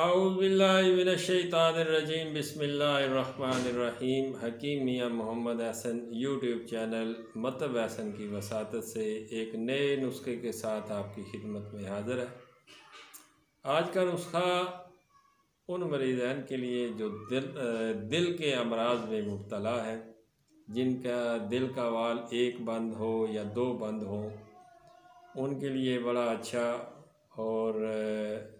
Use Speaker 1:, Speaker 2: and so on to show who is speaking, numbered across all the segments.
Speaker 1: औज़ुबिल्लाहिमिनश्शैतानिर्रजीम बिस्मिल्लाहिर्रहमानिर्रहीम। हकीम मियाँ Mohammad Hasan YouTube channel मतलब हसन की वसातत से एक नए नुस्खे के साथ आपकी खिदमत में हाज़िर है। आज का नुस्खा उन मरीज़ान के लिए जो दिल के अमराज में मुब्तला है, जिनका दिल का वाल एक बंद हो या दो बंद हो, उनके लिए बड़ा अच्छा और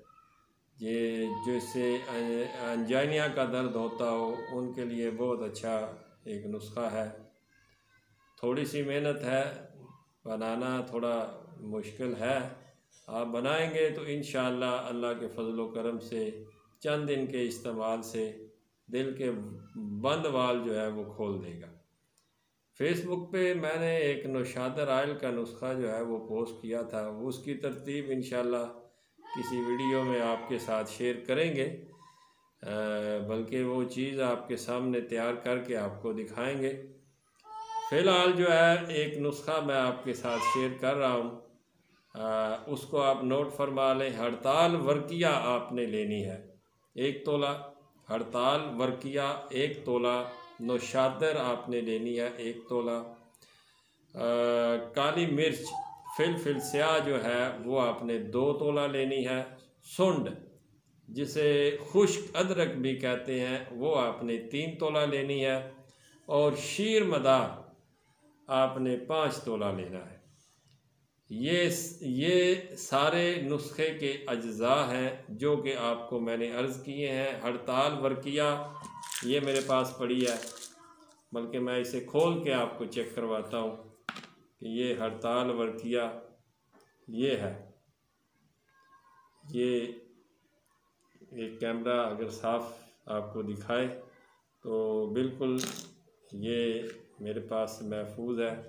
Speaker 1: ये जैसे अंजाइना का दर्द होता हो उनके लिए बहुत अच्छा एक नुस्खा है। थोड़ी सी मेहनत है, बनाना थोड़ा मुश्किल है। आप बनाएंगे तो इंशाअल्लाह अल्लाह के फजल व करम से चंद दिन के इस्तेमाल से दिल के बंद वाल जो है वो खोल देगा। फेसबुक पे मैंने एक नौशादर आयल का नुस्खा जो है वो पोस्ट किया था, उसकी तरतीब इंशाअल्लाह किसी वीडियो में आपके साथ शेयर करेंगे, बल्कि वो चीज़ आपके सामने तैयार करके आपको दिखाएंगे। फ़िलहाल जो है एक नुस्खा मैं आपके साथ शेयर कर रहा हूँ, उसको आप नोट फरमा लें। हड़ताल वर्किया आपने लेनी है 1 तोला, हड़ताल वर्किया 1 तोला, नौशादर आपने लेनी है 1 तोला, काली मिर्च फिल स्याह जो है वो आपने 2 तोला लेनी है, सुंड जिसे खुश्क अदरक भी कहते हैं वो आपने 3 तोला लेनी है, और शीर मदार आपने 5 तोला लेना है। ये सारे नुस्खे के अज्जा हैं जो कि आपको मैंने अर्ज़ किए हैं। हड़ताल वर्किया ये मेरे पास पड़ी है, बल्कि मैं इसे खोल के आपको चेक करवाता हूँ कि ये हड़ताल वर्किया ये है। ये एक कैमरा अगर साफ़ आपको दिखाए तो बिल्कुल ये मेरे पास महफूज है,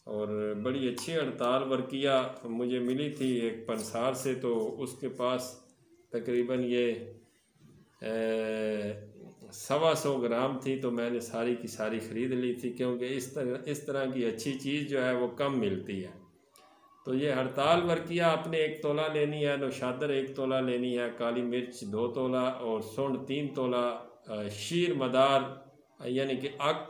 Speaker 1: और बड़ी अच्छी हड़ताल वर्किया मुझे मिली थी एक पंसार से, तो उसके पास तकरीबन ये 125 ग्राम थी, तो मैंने सारी की सारी ख़रीद ली थी, क्योंकि इस तरह की अच्छी चीज़ जो है वो कम मिलती है। तो ये हड़ताल वर्किया आपने 1 तोला लेनी है, नौशादर 1 तोला लेनी है, काली मिर्च 2 तोला और सुंड 3 तोला, शीर मदार यानी कि आग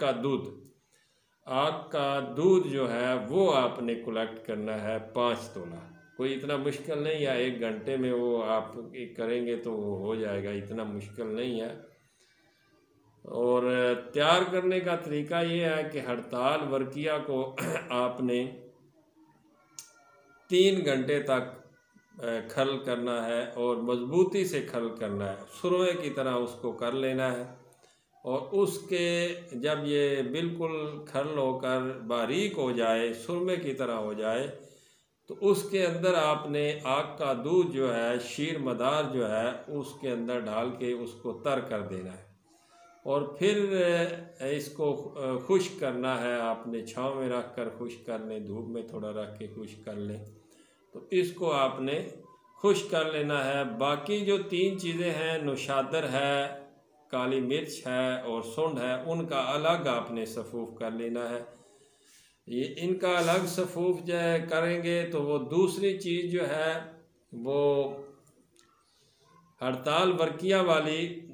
Speaker 1: का दूध जो है वो आपने कलेक्ट करना है 5 तोला। कोई इतना मुश्किल नहीं है, 1 घंटे में वो आप करेंगे तो हो जाएगा, इतना मुश्किल नहीं है। और तैयार करने का तरीका ये है कि हड़ताल वर्किया को आपने 3 घंटे तक खल करना है और मज़बूती से खल करना है, सुरमे की तरह उसको कर लेना है। और उसके जब ये बिल्कुल खल होकर बारीक हो जाए, सुरमे की तरह हो जाए, तो उसके अंदर आपने आग का दूध जो है, शीर मदार जो है, उसके अंदर डाल के उसको तर कर देना है, और फिर इसको खुश्क करना है। आपने छाँव में रख कर खुश्क कर लें, धूप में थोड़ा रख के खुश्क कर लें, तो इसको आपने खुश्क कर लेना है। बाकी जो 3 चीज़ें हैं, नौशादर है, काली मिर्च है और सुंड है, उनका अलग आपने सफ़ूफ़ कर लेना है। ये इनका अलग सफ़ूफ़ जो करेंगे तो वो दूसरी चीज़ जो है वो हड़ताल वर्किया वाली,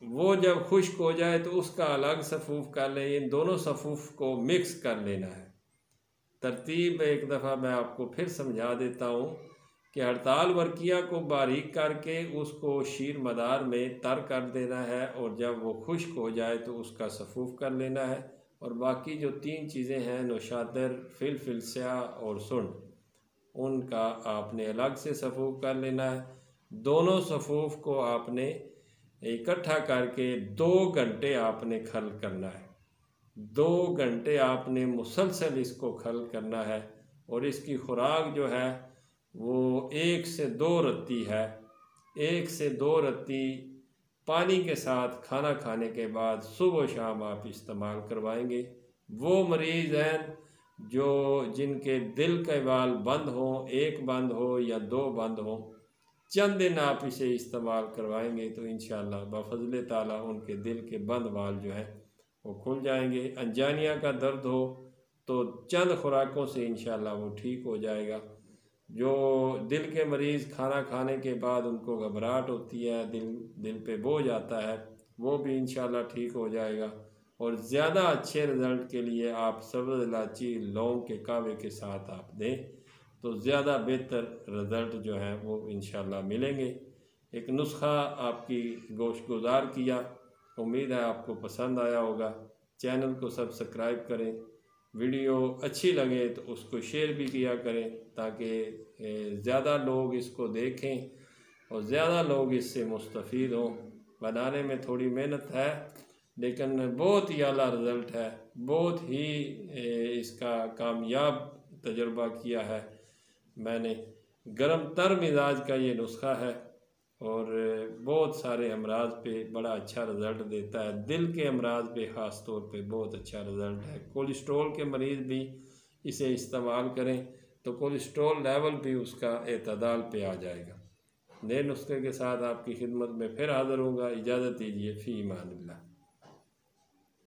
Speaker 1: वो जब खुश्क हो जाए तो उसका अलग सफ़ूफ़ कर लें। इन दोनों सफ़ूफ़ को मिक्स कर लेना है। तरतीब एक दफ़ा मैं आपको फिर समझा देता हूँ कि हड़ताल वर्किया को बारीक करके उसको शीर मदार में तर कर देना है, और जब वो खुश्क हो जाए तो उसका सफ़ूफ़ कर लेना है। और बाकी जो 3 चीज़ें हैं, नौशादर, फिल स्याह और सुंड, उनका आपने अलग से सफ़ूफ़ कर लेना है। दोनों सफ़ूफ़ को आपने इकट्ठा करके 2 घंटे आपने खल करना है। 2 घंटे आपने मुसलसल इसको खल करना है, और इसकी खुराक जो है वो 1 से 2 रत्ती है। 1 से 2 रत्ती पानी के साथ खाना खाने के बाद सुबह शाम आप इस्तेमाल करवाएंगे। वो मरीज़ हैं जिनके दिल के वाल बंद हों, 1 बंद हो या 2 बंद हो, चंद दिन आप इसे इस्तेमाल करवाएंगे तो इंशाअल्लाह बफ़ज़्ल ताला उनके दिल के बंद वाल जो हैं वो खुल जाएंगे। अंजाइना का दर्द हो तो चंद खुराकों से इंशाअल्लाह वो ठीक हो जाएगा। जो दिल के मरीज़ खाना खाने के बाद उनको घबराहट होती है, दिल पे बोझ आता है, वो भी इंशाल्लाह ठीक हो जाएगा। और ज़्यादा अच्छे रिज़ल्ट के लिए आप सब्ज़ इलायची लौंग के कहवे के साथ आप दें तो ज़्यादा बेहतर रिज़ल्ट जो है वो इंशाल्लाह मिलेंगे। एक नुस्खा आपकी गोश्तगुजार किया, उम्मीद है आपको पसंद आया होगा। चैनल को सब्सक्राइब करें, वीडियो अच्छी लगे तो उसको शेयर भी किया करें ताकि ज़्यादा लोग इसको देखें और ज़्यादा लोग इससे मुस्तफ़ीद हों। बनाने में थोड़ी मेहनत है लेकिन बहुत ही आला रिज़ल्ट है, बहुत ही इसका कामयाब तजुर्बा किया है मैंने। गरम तर मिजाज का ये नुस्खा है और बहुत सारे अमराज पे बड़ा अच्छा रिज़ल्ट देता है। दिल के अमराज पे ख़ास तौर पे बहुत अच्छा रिज़ल्ट है। कोलेस्ट्रॉल के मरीज़ भी इसे इस्तेमाल करें तो कोलेस्ट्रॉल लेवल भी उसका एतदाल पे आ जाएगा। नए नुस्खे के साथ आपकी खिदमत में फिर हाज़िर होगा। इजाज़त दीजिए, फ़ी अमानिल्लाह।